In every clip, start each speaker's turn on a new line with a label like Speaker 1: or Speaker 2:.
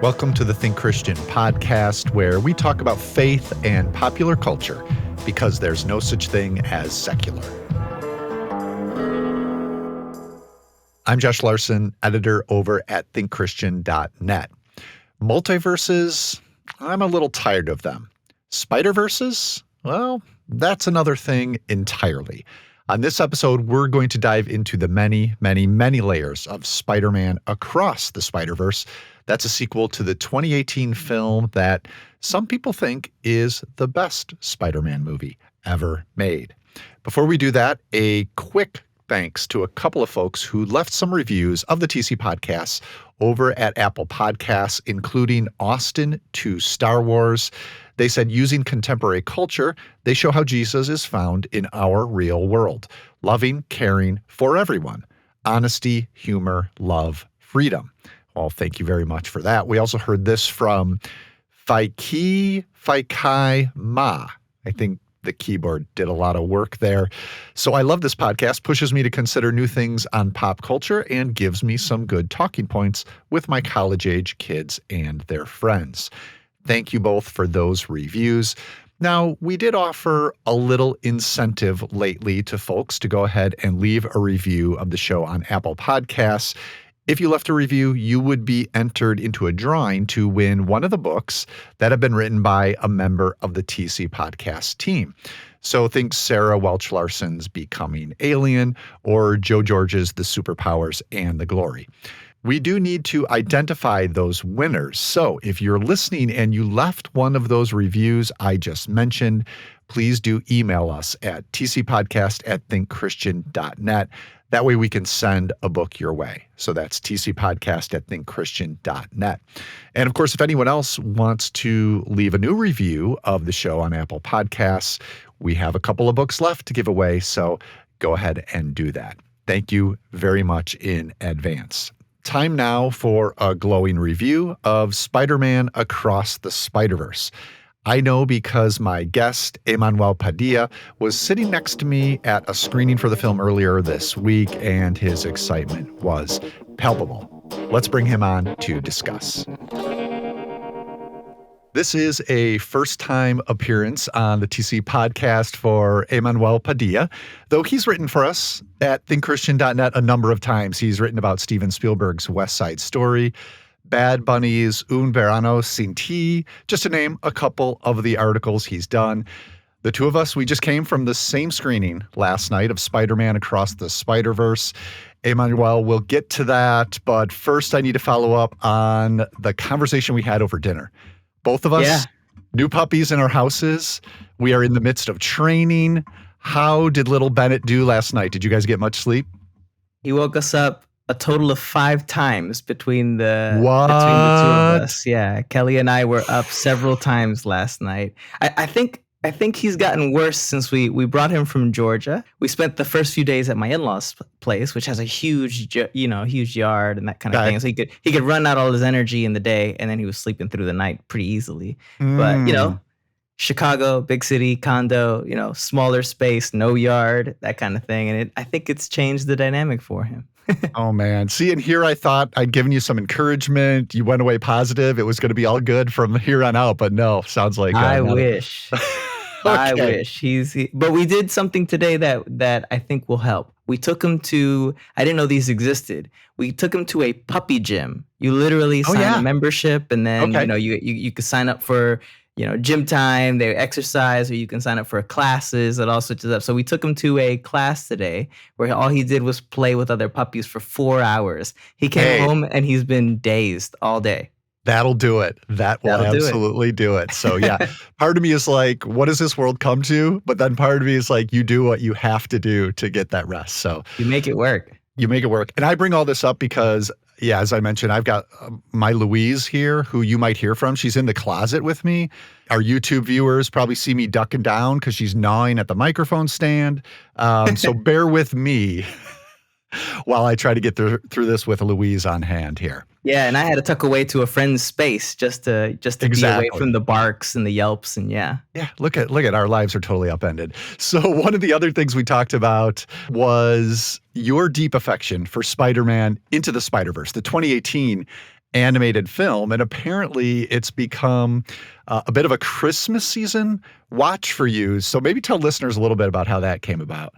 Speaker 1: Welcome to the Think Christian podcast, where we talk about faith and popular culture because there's no such thing as secular. I'm Josh Larson, editor over at thinkchristian.net. Multiverses, I'm a little tired of them. Spider-Verses, well, that's another thing entirely. On this episode, we're going to dive into the many layers of Spider-Man Across the Spider-Verse. That's a sequel to the 2018 film that some people think is the best Spider-Man movie ever made. Before we do that, a quick thanks to a couple of folks who left some reviews of the TC podcasts over at Apple Podcasts, including Austin to Star Wars. They said, using contemporary culture, they show how Jesus is found in our real world. Loving, caring for everyone. Honesty, humor, love, freedom. Well, thank you very much for that. We also heard this from Faikai Ma. I think the keyboard did a lot of work there. So I love this podcast, pushes me to consider new things on pop culture and gives me some good talking points with my college-age kids and their friends. Thank you both for those reviews. Now, we did offer a little incentive lately to folks to go ahead and leave a review of the show on Apple Podcasts. If you left a review, you would be entered into a drawing to win one of the books that have been written by a member of the TC podcast team. So think Sarah Welch Larson's Becoming Alien or Joe George's The Superpowers and the Glory. We do need to identify those winners. So if you're listening and you left one of those reviews I just mentioned, please do email us at tcpodcast@thinkchristian.net. That way we can send a book your way. So that's tcpodcast@thinkchristian.net. And of course, if anyone else wants to leave a new review of the show on Apple Podcasts, we have a couple of books left to give away. So go ahead and do that. Thank you very much in advance. Time now for a glowing review of Spider-Man Across the Spider-Verse. I know because my guest, Emanuel Padilla, was sitting next to me at a screening for the film earlier this week, and his excitement was palpable. Let's bring him on to discuss. This is a first-time appearance on the TC podcast for Emanuel Padilla, though he's written for us at thinkchristian.net a number of times. He's written about Steven Spielberg's West Side Story, Bad Bunny's Un Verano Sin Ti, just to name a couple of the articles he's done. The two of us, we just came from the same screening last night of Spider-Man Across the Spider-Verse. Emanuel, we'll get to that, but first I need to follow up on the conversation we had over dinner. Both of us, new puppies in our houses. We are in the midst of training. How did little Bennett do last night? Did you guys get much sleep?
Speaker 2: He woke us up a total of 5 times between the two of us. Yeah, Kelly and I were up several times last night. I think he's gotten worse since we brought him from Georgia. We spent the first few days at my in-laws' place, which has a huge yard and that kind of thing. So he could run out all his energy in the day, and then he was sleeping through the night pretty easily. But Chicago, big city, condo, smaller space, no yard, that kind of thing. And I think it's changed the dynamic for him.
Speaker 1: Oh, man. See, and here I thought I'd given you some encouragement. You went away positive. It was going to be all good from here on out. But no, sounds like...
Speaker 2: I wish. Okay. I wish. But we did something today that I think will help. We took him to... I didn't know these existed. We took him to a puppy gym. You literally sign a membership, and then you could sign up for... gym time, they exercise, or you can sign up for classes and all sorts of stuff. So we took him to a class today where all he did was play with other puppies for 4 hours. He came home and he's been dazed all day.
Speaker 1: That'll do it. That will absolutely do it. So yeah, part of me is like, what does this world come to? But then part of me is like, you do what you have to do to get that rest. So
Speaker 2: you make it work.
Speaker 1: You make it work. And I bring all this up because, yeah, as I mentioned, I've got my Louise here, who you might hear from. She's in the closet with me. Our YouTube viewers probably see me ducking down because she's gnawing at the microphone stand. So bear with me while I try to get through this with Louise on hand here.
Speaker 2: Yeah, and I had to tuck away to a friend's space just to be away from the barks and the yelps, and yeah.
Speaker 1: Yeah, look at our lives are totally upended. So one of the other things we talked about was your deep affection for Spider-Man Into the Spider-Verse, the 2018 animated film, and apparently it's become a bit of a Christmas season watch for you. So maybe tell listeners a little bit about how that came about.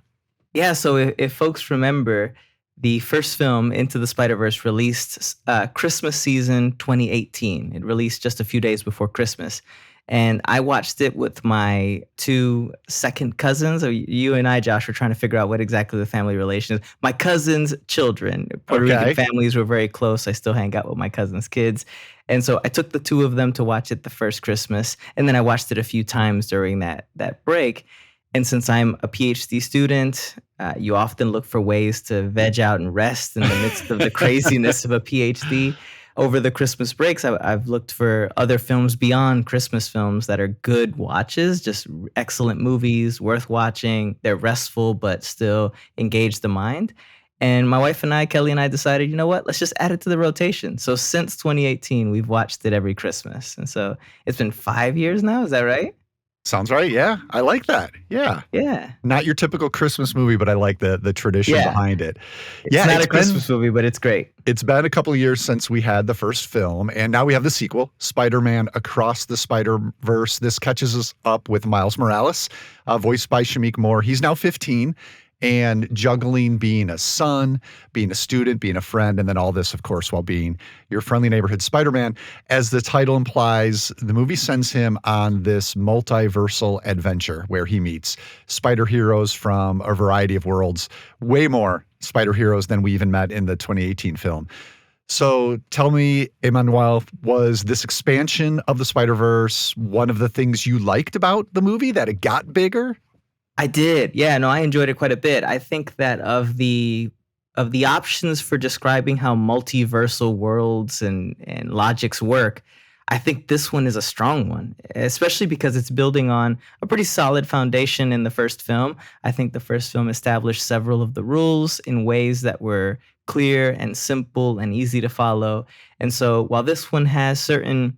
Speaker 2: Yeah, so if folks remember, the first film, Into the Spider-Verse, released Christmas season 2018. It released just a few days before Christmas. And I watched it with my two second cousins. So you and I, Josh, were trying to figure out what exactly the family relation is. My cousins' children, Puerto Rican
Speaker 1: Okay.
Speaker 2: families were very close. I still hang out with my cousins' kids. And so I took the two of them to watch it the first Christmas. And then I watched it a few times during that break. And since I'm a PhD student, you often look for ways to veg out and rest in the midst of the craziness of a PhD. Over the Christmas breaks, I've looked for other films beyond Christmas films that are good watches, just excellent movies, worth watching. They're restful, but still engage the mind. And my wife and I, Kelly and I, decided, you know what? Let's just add it to the rotation. So since 2018, we've watched it every Christmas. And so it's been 5 years now. Is that right?
Speaker 1: Sounds right. Yeah. I like that. Yeah.
Speaker 2: Yeah.
Speaker 1: Not your typical Christmas movie, but I like the tradition
Speaker 2: Yeah.
Speaker 1: behind it.
Speaker 2: It's not a Christmas movie, but it's great.
Speaker 1: It's been a couple of years since we had the first film, and now we have the sequel, Spider-Man Across the Spider-Verse. This catches us up with Miles Morales, voiced by Shameik Moore. He's now 15 and juggling being a son, being a student, being a friend, and then all this, of course, while being your friendly neighborhood Spider-Man. As the title implies, the movie sends him on this multiversal adventure where he meets spider heroes from a variety of worlds, way more spider heroes than we even met in the 2018 film. So tell me, Emanuel, was this expansion of the Spider-Verse one of the things you liked about the movie, that it got bigger?
Speaker 2: I did. Yeah, no, I enjoyed it quite a bit. I think that of the options for describing how multiversal worlds and logics work, I think this one is a strong one, especially because it's building on a pretty solid foundation in the first film. I think the first film established several of the rules in ways that were clear and simple and easy to follow. And so while this one has certain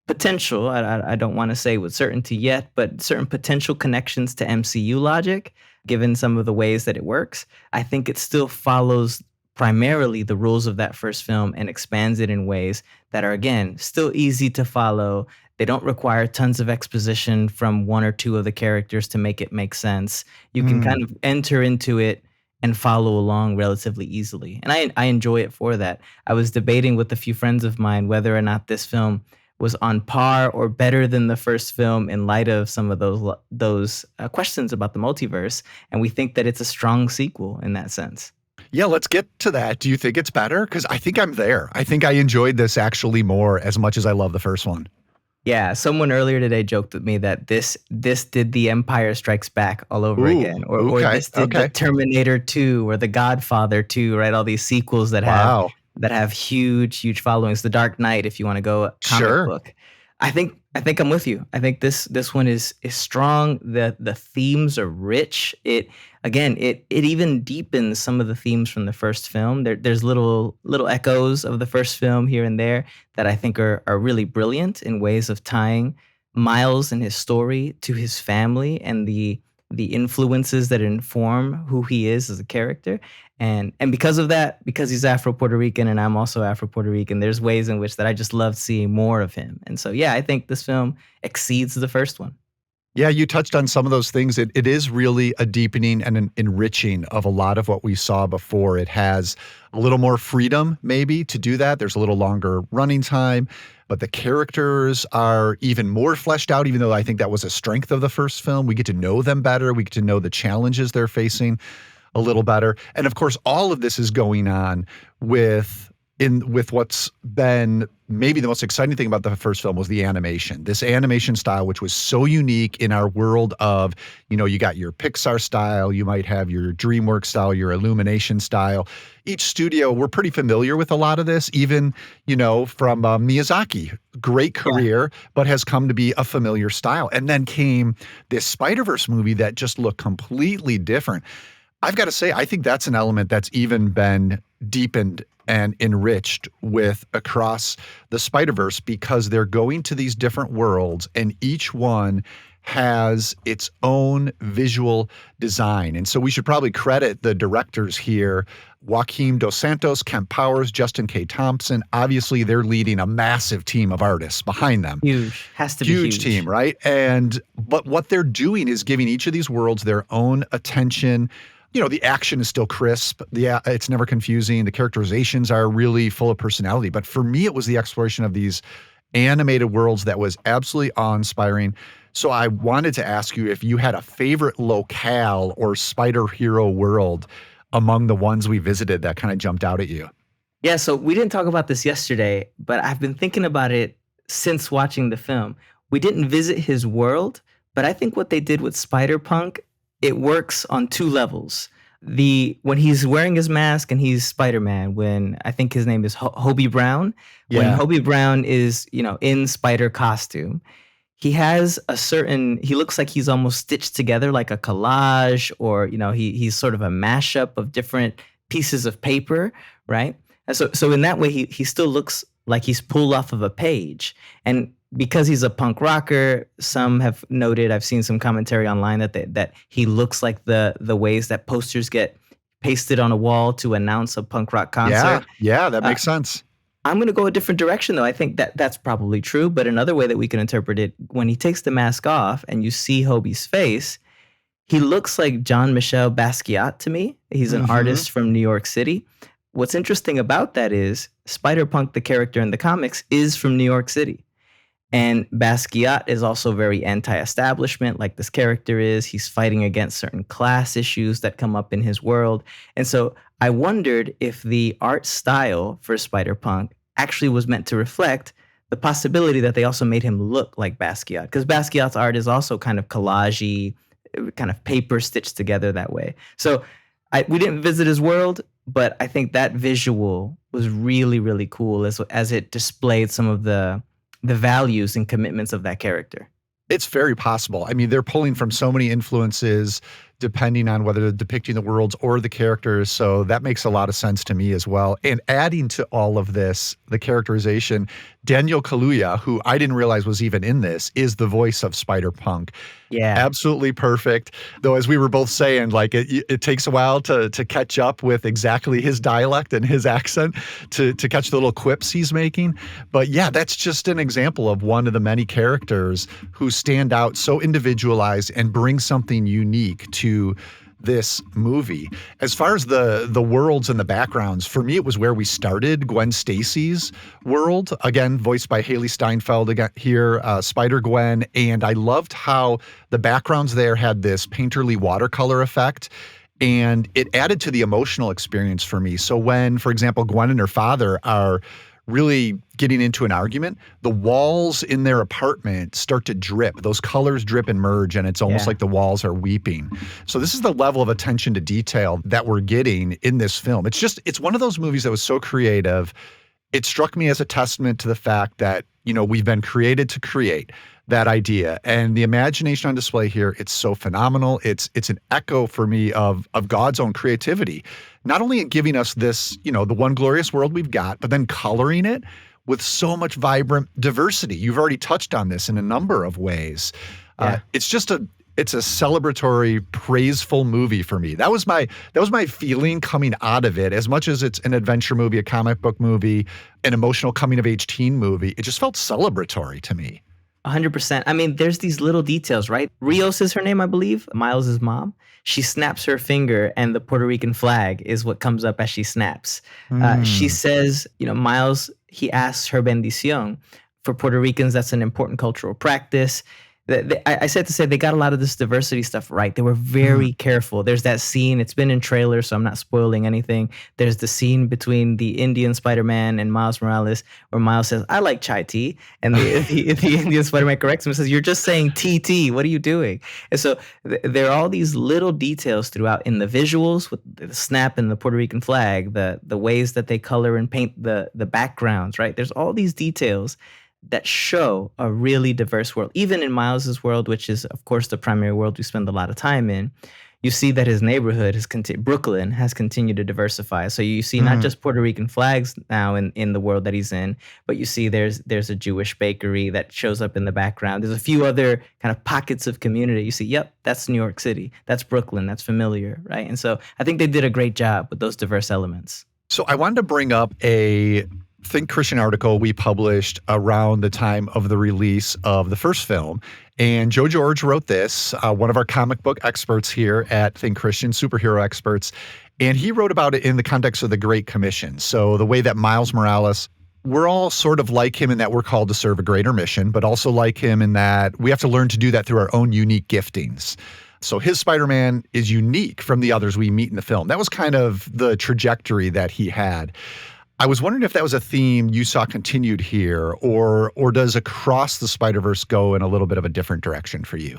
Speaker 2: potential, I don't want to say with certainty yet, but certain potential connections to MCU logic, given some of the ways that it works, I think it still follows primarily the rules of that first film and expands it in ways that are, again, still easy to follow. They don't require tons of exposition from one or two of the characters to make it make sense. You can kind of enter into it and follow along relatively easily. And I enjoy it for that. I was debating with a few friends of mine whether or not this film was on par or better than the first film in light of some of those questions about the multiverse, and we think that it's a strong sequel in that sense.
Speaker 1: Yeah, let's get to that. Do you think it's better? Because I think I'm there. I think I enjoyed this actually more as much as I love the first one.
Speaker 2: Yeah, someone earlier today joked with me that this did The Empire Strikes Back all over again, or this did the Terminator 2 or The Godfather 2, right? All these sequels that have huge followings. The Dark Knight, if you want to go comic book. I think I'm with you. I think this one is strong. The themes are rich. It even deepens some of the themes from the first film. There's little echoes of the first film here and there that I think are really brilliant in ways of tying Miles and his story to his family and the influences that inform who he is as a character. And because of that, because he's Afro-Puerto Rican and I'm also Afro-Puerto Rican, there's ways in which that I just love seeing more of him. And so, yeah, I think this film exceeds the first one.
Speaker 1: Yeah, you touched on some of those things. It is really a deepening and an enriching of a lot of what we saw before. It has a little more freedom, maybe, to do that. There's a little longer running time, but the characters are even more fleshed out, even though I think that was a strength of the first film. We get to know them better. We get to know the challenges they're facing a little better. And of course, all of this is going on with what's been maybe the most exciting thing about the first film was the animation. This animation style, which was so unique in our world of, you got your Pixar style, you might have your DreamWorks style, your Illumination style. Each studio, we're pretty familiar with a lot of this, even, from Miyazaki. Great career, but has come to be a familiar style. And then came this Spider-Verse movie that just looked completely different. I've got to say, I think that's an element that's even been deepened and enriched with Across the Spider-Verse, because they're going to these different worlds and each one has its own visual design. And so we should probably credit the directors here, Joaquim Dos Santos, Kemp Powers, Justin K. Thompson. Obviously, they're leading a massive team of artists behind them.
Speaker 2: Huge. Has to be
Speaker 1: Huge team, right? But what they're doing is giving each of these worlds their own attention. The action is still crisp. It's never confusing. The characterizations are really full of personality. But for me, it was the exploration of these animated worlds that was absolutely awe-inspiring. So I wanted to ask you if you had a favorite locale or spider hero world among the ones we visited that kind of jumped out at you.
Speaker 2: Yeah, so we didn't talk about this yesterday, but I've been thinking about it since watching the film. We didn't visit his world, but I think what they did with Spider-Punk, it works on two levels. When he's wearing his mask and he's Spider-Man, when I think his name is Hobie Brown, when
Speaker 1: Yeah.
Speaker 2: Hobie Brown is, in spider costume, he looks like he's almost stitched together like a collage, or, he's sort of a mashup of different pieces of paper, right? And so in that way, he still looks like he's pulled off of a page. And because he's a punk rocker, some have noted, I've seen some commentary online that he looks like the ways that posters get pasted on a wall to announce a punk rock concert.
Speaker 1: Yeah, that makes sense.
Speaker 2: I'm going to go a different direction, though. I think that's probably true. But another way that we can interpret it, when he takes the mask off and you see Hobie's face, he looks like Jean-Michel Basquiat to me. He's an artist from New York City. What's interesting about that is Spider-Punk, the character in the comics, is from New York City. And Basquiat is also very anti-establishment, like this character is. He's fighting against certain class issues that come up in his world. And so I wondered if the art style for Spider-Punk actually was meant to reflect the possibility that they also made him look like Basquiat. Because Basquiat's art is also kind of collage-y, kind of paper stitched together that way. So we didn't visit his world, but I think that visual was really, really cool as it displayed some of the values and commitments of that character.
Speaker 1: It's very possible. I mean, they're pulling from so many influences depending on whether they're depicting the worlds or the characters. So that makes a lot of sense to me as well. And adding to all of this, the characterization, Daniel Kaluuya, who I didn't realize was even in this, is the voice of Spider-Punk.
Speaker 2: Yeah.
Speaker 1: Absolutely perfect. Though, as we were both saying, like it takes a while to catch up with exactly his dialect and his accent to catch the little quips he's making. But yeah, that's just an example of one of the many characters who stand out so individualized and bring something unique to this movie. As far as the worlds and the backgrounds, for me, it was where we started. Gwen Stacy's world, again, voiced by Haley Steinfeld again here, Spider-Gwen. And I loved how the backgrounds there had this painterly watercolor effect. And it added to the emotional experience for me. So when, for example, Gwen and her father are really getting into an argument, the walls in their apartment start to drip. Those colors drip and merge, and it's almost like the walls are weeping. So this is the level of attention to detail that we're getting in this film. It's one of those movies that was so creative. It struck me as a testament to the fact that, we've been created to create that idea. And the imagination on display here, it's so phenomenal. It's an echo for me of God's own creativity. Not only in giving us this, the one glorious world we've got, but then coloring it with so much vibrant diversity. You've already touched on this in a number of ways. It's a celebratory, praiseful movie for me. That was my feeling coming out of it. As much as it's an adventure movie, a comic book movie, an emotional coming of age teen movie, it just felt celebratory to me.
Speaker 2: 100%. I mean, there's these little details, right? Rios is her name, I believe, Miles' mom. She snaps her finger and the Puerto Rican flag is what comes up as she snaps. She says, Miles, he asks her bendición. For Puerto Ricans, that's an important cultural practice. I said to say they got a lot of this diversity stuff right. They were very careful. There's that scene. It's been in trailers, so I'm not spoiling anything. There's the scene between the Indian Spider-Man and Miles Morales where Miles says, "I like chai tea." And the Indian Spider-Man corrects him and says, "You're just saying TT. What are you doing?" And so there are all these little details throughout in the visuals with the snap and the Puerto Rican flag, the ways that they color and paint the backgrounds, right? There's all these details that show a really diverse world. Even in Miles's world, which is, of course, the primary world we spend a lot of time in, you see that his neighborhood Brooklyn has continued to diversify. So you see not
Speaker 1: Mhm.
Speaker 2: just Puerto Rican flags now in the world that he's in, but you see there's a Jewish bakery that shows up in the background. There's a few other kind of pockets of community. You see, yep, that's New York City. That's Brooklyn. That's familiar, right? And so I think they did a great job with those diverse elements.
Speaker 1: So I wanted to bring up a Think Christian article we published around the time of the release of the first film. And Joe George wrote this, one of our comic book experts here at Think Christian, superhero experts. And he wrote about it in the context of the Great Commission. So the way that Miles Morales, we're all sort of like him in that we're called to serve a greater mission, but also like him in that we have to learn to do that through our own unique giftings. So his Spider-Man is unique from the others we meet in the film. That was kind of the trajectory that he had. I was wondering if that was a theme you saw continued here, or does Across the Spider-Verse go in a little bit of a different direction for you?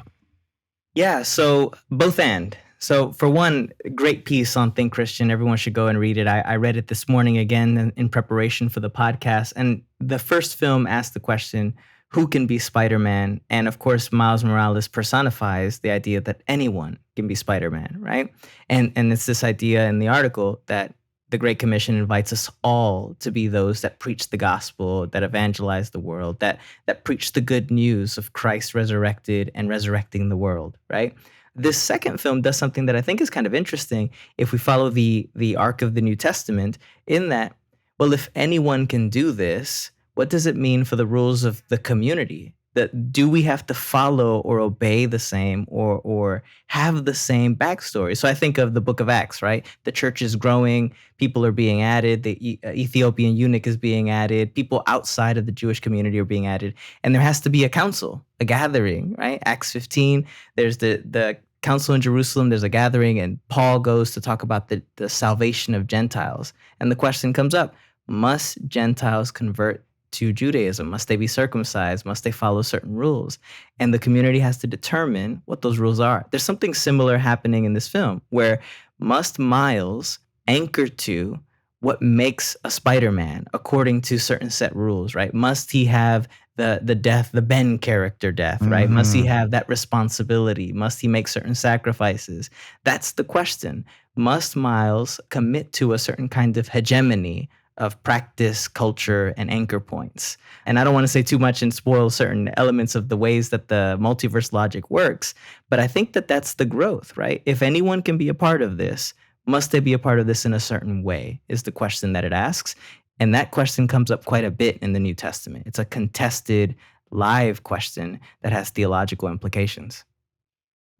Speaker 2: Yeah, so both and. So for one, great piece on Think Christian. Everyone should go and read it. I read it this morning again in preparation for the podcast. And the first film asked the question, who can be Spider-Man? And of course, Miles Morales personifies the idea that anyone can be Spider-Man, right? And it's this idea in the article that the Great Commission invites us all to be those that preach the gospel, that evangelize the world, that preach the good news of Christ resurrected and resurrecting the world, right? This second film does something that I think is kind of interesting if we follow the arc of the New Testament, in that, well, if anyone can do this, what does it mean for the rules of the community? That do we have to follow or obey the same, or have the same backstory? So I think of the Book of Acts, right? The church is growing, people are being added, the Ethiopian eunuch is being added, people outside of the Jewish community are being added, and there has to be a council, a gathering, right? Acts 15, there's the council in Jerusalem, there's a gathering, and Paul goes to talk about the salvation of Gentiles. And the question comes up, must Gentiles convert to Judaism? Must they be circumcised? Must they follow certain rules? And the community has to determine what those rules are. There's something similar happening in this film where must Miles anchor to what makes a Spider-Man according to certain set rules, right? Must he have the death, the Ben character death, right? Must he
Speaker 1: Mhm.
Speaker 2: have that responsibility? Must he make certain sacrifices? That's the question. Must Miles commit to a certain kind of hegemony of practice, culture, and anchor points? And I don't want to say too much and spoil certain elements of the ways that the multiverse logic works, but I think that that's the growth, right? If anyone can be a part of this, must they be a part of this in a certain way, is the question that it asks. And that question comes up quite a bit in the New Testament. It's a contested, live question that has theological implications.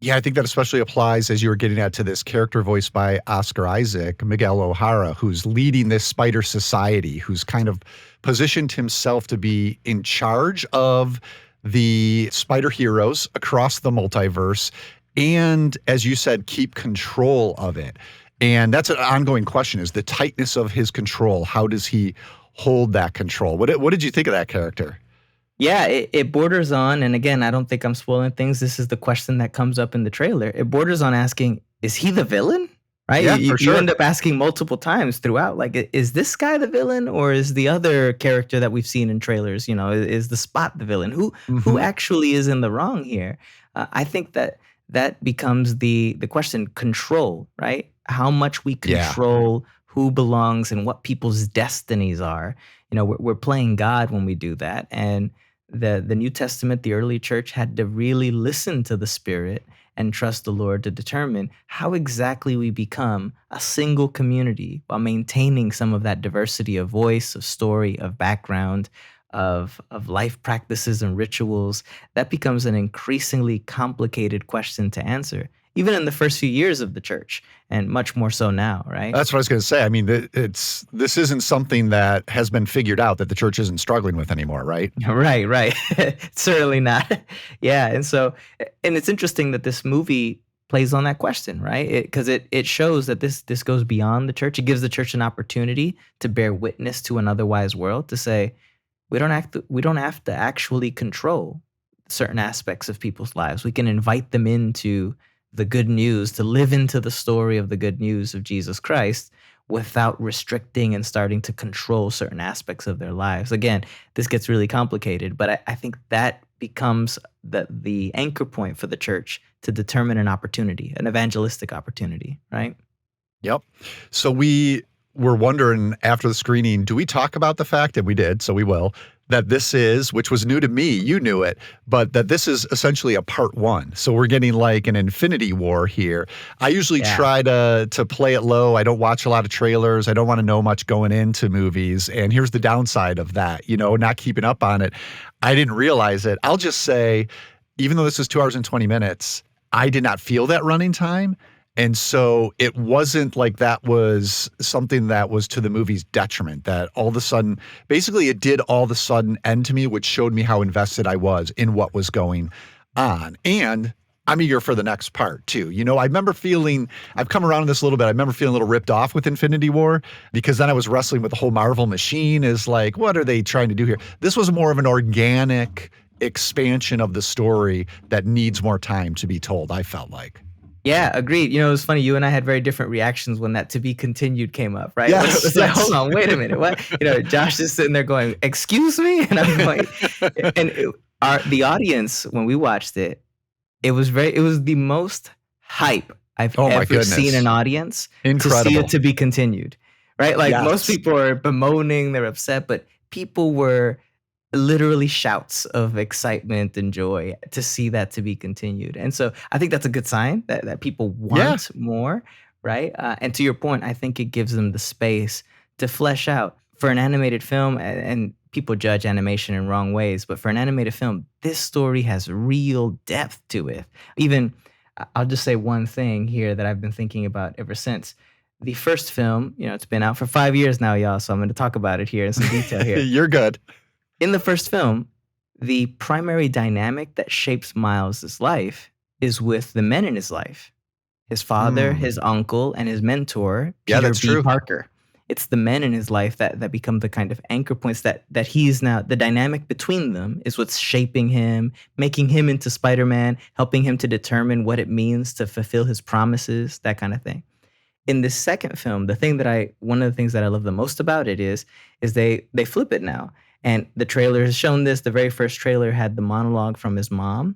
Speaker 1: Yeah, I think that especially applies as you were getting at to this character voiced by Oscar Isaac, Miguel O'Hara, who's leading this spider society, who's kind of positioned himself to be in charge of the spider heroes across the multiverse. And as you said, keep control of it. And that's an ongoing question, is the tightness of his control. How does he hold that control? What did you think of that character?
Speaker 2: Yeah, it borders on, and again, I don't think I'm spoiling things. This is the question that comes up in the trailer. It borders on asking, is he the villain? Right?
Speaker 1: Yeah, for
Speaker 2: You
Speaker 1: sure.
Speaker 2: end up asking multiple times throughout, like, is this guy the villain, or is the other character that we've seen in trailers, is the Spot the villain? Who
Speaker 1: Hmm.
Speaker 2: actually is in the wrong here? I think that becomes the question, control, right? How much we
Speaker 1: Yeah.
Speaker 2: control who belongs and what people's destinies are. We're playing God when we do that, and the New Testament, the early church had to really listen to the Spirit and trust the Lord to determine how exactly we become a single community while maintaining some of that diversity of voice, of story, of background, of life practices and rituals. That becomes an increasingly complicated question to answer, even in the first few years of the church, and much more so now, right?
Speaker 1: That's what I was going to say. I mean, this isn't something that has been figured out that the church isn't struggling with anymore, right?
Speaker 2: Right, right. Certainly not. Yeah, and it's interesting that this movie plays on that question, right? Because it shows that this goes beyond the church. It gives the church an opportunity to bear witness to an otherwise world, to say we don't have to actually control certain aspects of people's lives. We can invite them into the good news, to live into the story of the good news of Jesus Christ without restricting and starting to control certain aspects of their lives. Again, this gets really complicated, but I think that becomes the anchor point for the church to determine an opportunity, an evangelistic opportunity, right?
Speaker 1: Yep. So we were wondering after the screening, do we talk about the fact, and we did, so we will, that this is, which was new to me, you knew it, but that this is essentially a part one. So we're getting like an Infinity War here. I usually
Speaker 2: Yeah.
Speaker 1: try to play it low. I don't watch a lot of trailers. I don't want to know much going into movies. And here's the downside of that, not keeping up on it. I didn't realize it. I'll just say, even though this is 2 hours and 20 minutes, I did not feel that running time. And so it wasn't like that was something that was to the movie's detriment, that all of a sudden, basically it did all of a sudden end to me, which showed me how invested I was in what was going on. And I'm eager for the next part too. I remember feeling, I've come around on this a little bit. I remember feeling a little ripped off with Infinity War, because then I was wrestling with the whole Marvel machine is like, what are they trying to do here? This was more of an organic expansion of the story that needs more time to be told, I felt like.
Speaker 2: Yeah, agreed. It was funny. You and I had very different reactions when that "to be continued" came up, right? When it
Speaker 1: Yes,
Speaker 2: was like,
Speaker 1: yes.
Speaker 2: "Hold on, wait a minute, what?" Josh is sitting there going, "Excuse me," and I'm going, the audience when we watched it, it was the most hype I've
Speaker 1: Oh my
Speaker 2: ever
Speaker 1: goodness.
Speaker 2: seen an audience to see
Speaker 1: Incredible.
Speaker 2: it "to be continued," right? Like most
Speaker 1: Yes.
Speaker 2: people are bemoaning, they're upset, but people were literally shouts of excitement and joy to see that "to be continued." And so I think that's a good sign that people
Speaker 1: Yeah.
Speaker 2: want more, right? And to your point, I think it gives them the space to flesh out for an animated film. And people judge animation in wrong ways, but for an animated film, this story has real depth to it. Even I'll just say one thing here that I've been thinking about ever since. The first film, it's been out for 5 years now, y'all, so I'm going to talk about it here in some detail here.
Speaker 1: You're good.
Speaker 2: In the first film, the primary dynamic that shapes Miles' life is with the men in his life. His father, his uncle, and his mentor,
Speaker 1: Yeah,
Speaker 2: Peter
Speaker 1: that's
Speaker 2: B.
Speaker 1: true.
Speaker 2: Parker. It's the men in his life that become the kind of anchor points that he's now, the dynamic between them is what's shaping him, making him into Spider-Man, helping him to determine what it means to fulfill his promises, that kind of thing. In this second film, one of the things that I love the most about it is they flip it now. And the trailer has shown this. The very first trailer had the monologue from his mom,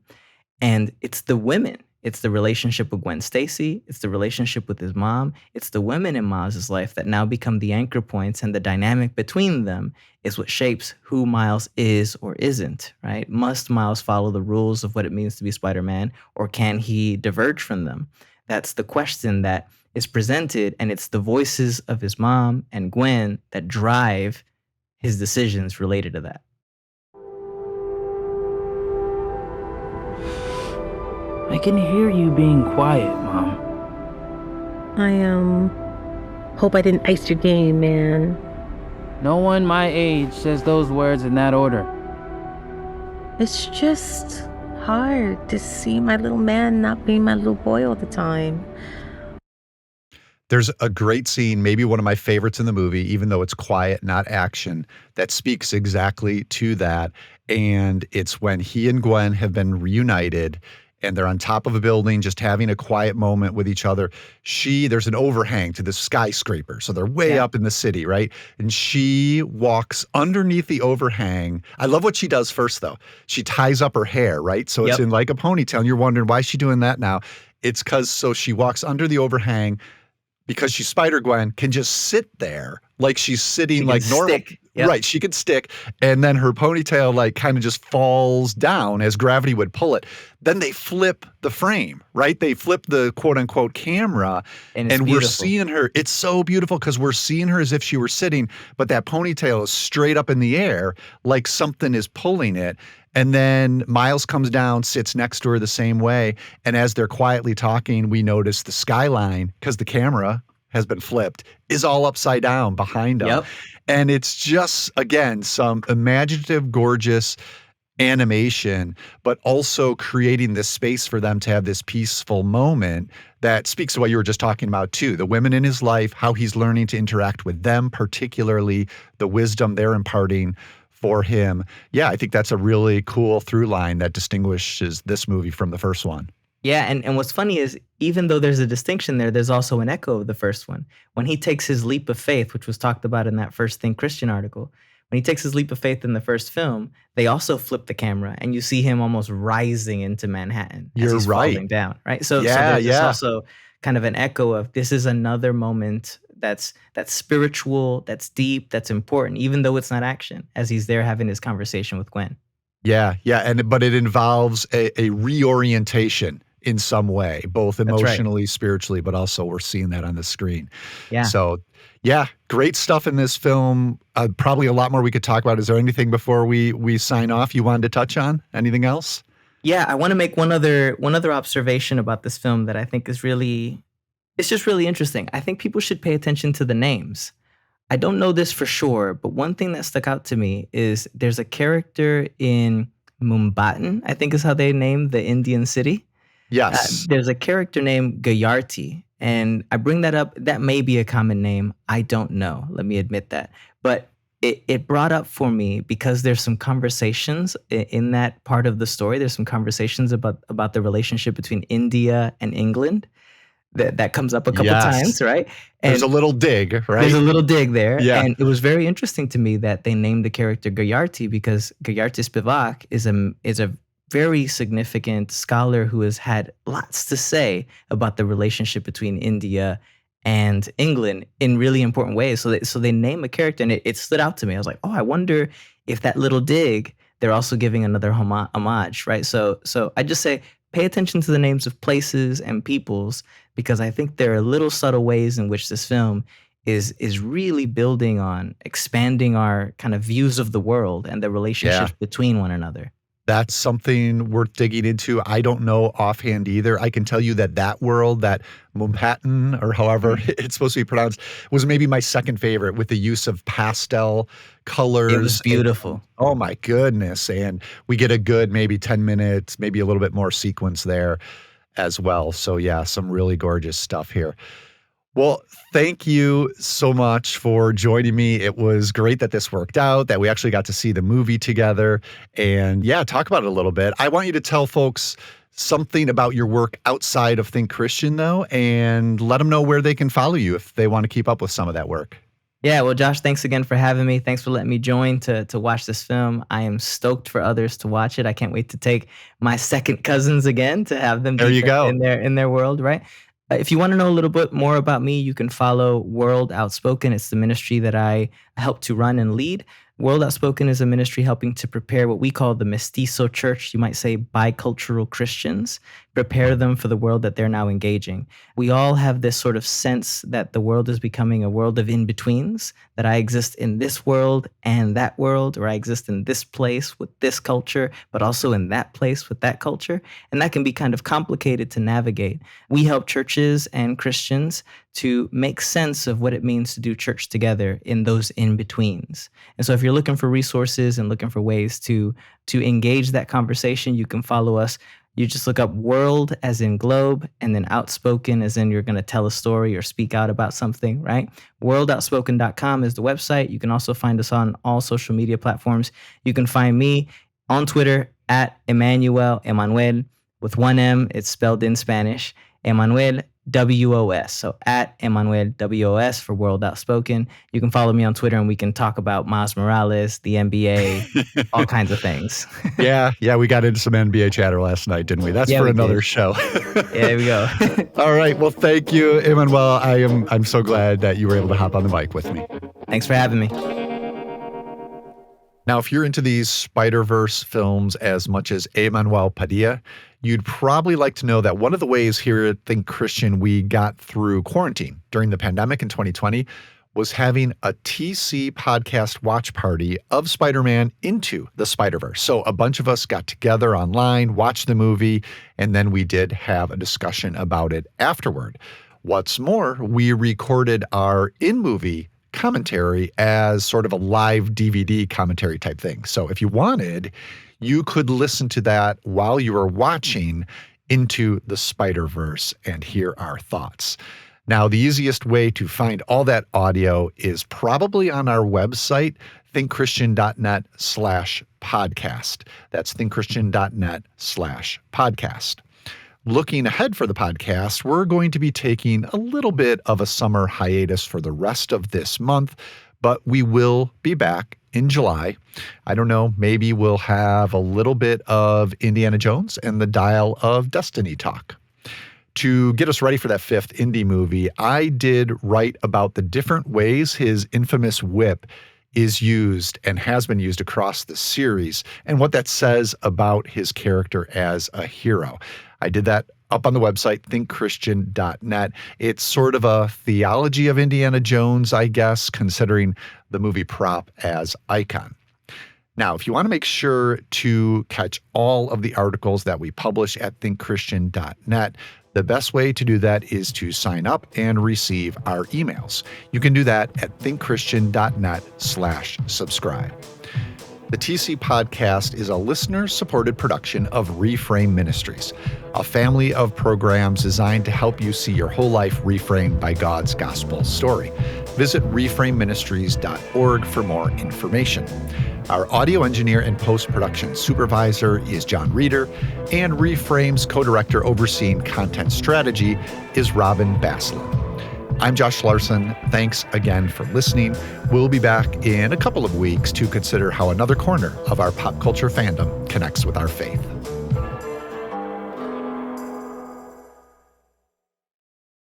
Speaker 2: and it's the women. It's the relationship with Gwen Stacy. It's the relationship with his mom. It's the women in Miles' life that now become the anchor points, and the dynamic between them is what shapes who Miles is or isn't, right? Must Miles follow the rules of what it means to be Spider-Man, or can he diverge from them? That's the question that is presented, and it's the voices of his mom and Gwen that drive his decisions related to that.
Speaker 3: I can hear you being quiet, Mom.
Speaker 4: I hope I didn't ice your game, man.
Speaker 3: No one my age says those words in that order.
Speaker 4: It's just hard to see my little man not being my little boy all the time.
Speaker 1: There's a great scene, maybe one of my favorites in the movie, even though it's quiet, not action, that speaks exactly to that. And it's when he and Gwen have been reunited and they're on top of a building, just having a quiet moment with each other. There's an overhang to this skyscraper. So they're way up in the city, right? And she walks underneath the overhang. I love what she does first, though. She ties up her hair, right? So it's in like a ponytail. And you're wondering, why is she doing that now? It's so she walks under the overhang, because she's Spider-Gwen, can just sit there like she's sitting like normal.
Speaker 2: Yep.
Speaker 1: Right, she could stick, and then her ponytail like kind of just falls down as gravity would pull it. Then they flip the frame, right? They flip the quote-unquote camera,
Speaker 2: And it's
Speaker 1: we're
Speaker 2: beautiful.
Speaker 1: seeing her. It's so beautiful because we're seeing her as if she were sitting, but that ponytail is straight up in the air like something is pulling it. And then Miles comes down, sits next to her the same way. And as they're quietly talking, we notice the skyline, because the camera has been flipped, is all upside down behind them.
Speaker 2: Yep.
Speaker 1: And it's just, again, some imaginative, gorgeous animation, but also creating this space for them to have this peaceful moment that speaks to what you were just talking about too. The women in his life, how he's learning to interact with them, particularly the wisdom they're imparting for him. Yeah, I think that's a really cool through line that distinguishes this movie from the first one.
Speaker 2: Yeah, and what's funny is, even though there's a distinction there, there's also an echo of the first one. When he takes his leap of faith, which was talked about in that first Think Christian article, when he takes his leap of faith in the first film, they also flip the camera and you see him almost rising into Manhattan as
Speaker 1: You're
Speaker 2: he's
Speaker 1: right.
Speaker 2: falling down, right? So
Speaker 1: Yeah,
Speaker 2: there's this
Speaker 1: yeah.
Speaker 2: also kind of an echo of this is another moment that's spiritual, that's deep, that's important, even though it's not action, as he's there having his conversation with Gwen.
Speaker 1: Yeah, yeah, but it involves a reorientation in some way, both
Speaker 2: That's right.
Speaker 1: emotionally, spiritually, but also we're seeing that on the screen.
Speaker 2: Yeah.
Speaker 1: So, yeah, great stuff in this film. Probably a lot more we could talk about. Is there anything before we sign off you wanted to touch on? Anything else?
Speaker 2: Yeah, I want to make one other observation about this film that I think is really, it's just really interesting. I think people should pay attention to the names. I don't know this for sure, but one thing that stuck out to me is there's a character in Mumbai, I think is how they name the Indian city.
Speaker 1: Yes.
Speaker 2: There's a character named Gayarti, and I bring that up. That may be a common name. I don't know. Let me admit that. But it brought up for me because there's some conversations in that part of the story. There's some conversations about the relationship between India and England that comes up a couple times, right? And
Speaker 1: there's a little dig, right?
Speaker 2: there's a little dig there.
Speaker 1: Yeah.
Speaker 2: And it was very interesting to me that they named the character Gayarti because Gayarti Spivak is a very significant scholar who has had lots to say about the relationship between India and England in really important ways. So they name a character, and it stood out to me. I was like, oh, I wonder if that little dig, they're also giving another homage, right? So I just say, pay attention to the names of places and peoples, because I think there are little subtle ways in which this film is really building on expanding our kind of views of the world and the relationships between one another.
Speaker 1: That's something worth digging into. I don't know offhand either. I can tell you that world, that Manhattan, or however it's supposed to be pronounced, was maybe my second favorite, with the use of pastel colors.
Speaker 2: It was beautiful.
Speaker 1: Oh my goodness. And we get a good maybe 10 minutes, maybe a little bit more sequence there as well. So yeah, some really gorgeous stuff here. Well, thank you so much for joining me. It was great that this worked out, that we actually got to see the movie together and talk about it a little bit. I want you to tell folks something about your work outside of Think Christian, though, and let them know where they can follow you if they want to keep up with some of that work.
Speaker 2: Yeah, well, Josh, thanks again for having me. Thanks for letting me join to watch this film. I am stoked for others to watch it. I can't wait to take my second cousins again to have them
Speaker 1: there you go.
Speaker 2: in their world, right? If you want to know a little bit more about me, you can follow World Outspoken. It's the ministry that I help to run and lead. World Outspoken is a ministry helping to prepare what we call the mestizo church, you might say bicultural Christians, prepare them for the world that they're now engaging. We all have this sort of sense that the world is becoming a world of in-betweens, that I exist in this world and that world, or I exist in this place with this culture, but also in that place with that culture. And that can be kind of complicated to navigate. We help churches and Christians to make sense of what it means to do church together in those in-betweens. And so if you're looking for resources and looking for ways to engage that conversation, you can follow us. You just look up world as in globe, and then outspoken as in you're going to tell a story or speak out about something, right? Worldoutspoken.com is the website. You can also find us on all social media platforms. You can find me on Twitter at Emanuel with one M. It's spelled in Spanish. Emanuel WOS. So at Emanuel WOS for World Outspoken. You can follow me on Twitter and we can talk about Miles Morales, the NBA, all kinds of things.
Speaker 1: Yeah, we got into some NBA chatter last night, didn't we? That's for another show.
Speaker 2: Yeah, there we go.
Speaker 1: All right. Well, thank you, Emanuel. I'm so glad that you were able to hop on the mic with me.
Speaker 2: Thanks for having me.
Speaker 1: Now, if you're into these Spider-Verse films as much as Emanuel Padilla, you'd probably like to know that one of the ways here at Think Christian we got through quarantine during the pandemic in 2020 was having a TC podcast watch party of Spider-Man Into the Spider-Verse. So a bunch of us got together online, watched the movie, and then we did have a discussion about it afterward. What's more, we recorded our in-movie commentary as sort of a live DVD commentary type thing. So if you wanted, you could listen to that while you were watching Into the Spider-Verse and hear our thoughts. Now, the easiest way to find all that audio is probably on our website, thinkchristian.net/podcast. That's thinkchristian.net/podcast. Looking ahead for the podcast, we're going to be taking a little bit of a summer hiatus for the rest of this month, But we will be back in July. I don't know, maybe we'll have a little bit of Indiana Jones and the Dial of Destiny talk. To get us ready for that fifth indie movie, I did write about the different ways his infamous whip is used and has been used across the series and what that says about his character as a hero. I did that up on the website, thinkchristian.net. It's sort of a theology of Indiana Jones, I guess, considering the movie prop as icon. Now, if you want to make sure to catch all of the articles that we publish at thinkchristian.net, the best way to do that is to sign up and receive our emails. You can do that at thinkchristian.net/subscribe. The TC Podcast is a listener-supported production of Reframe Ministries, a family of programs designed to help you see your whole life reframed by God's gospel story. Visit reframeministries.org for more information. Our audio engineer and post-production supervisor is John Reeder, and Reframe's co-director overseeing content strategy is Robin Baslin. I'm Josh Larson. Thanks again for listening. We'll be back in a couple of weeks to consider how another corner of our pop culture fandom connects with our faith.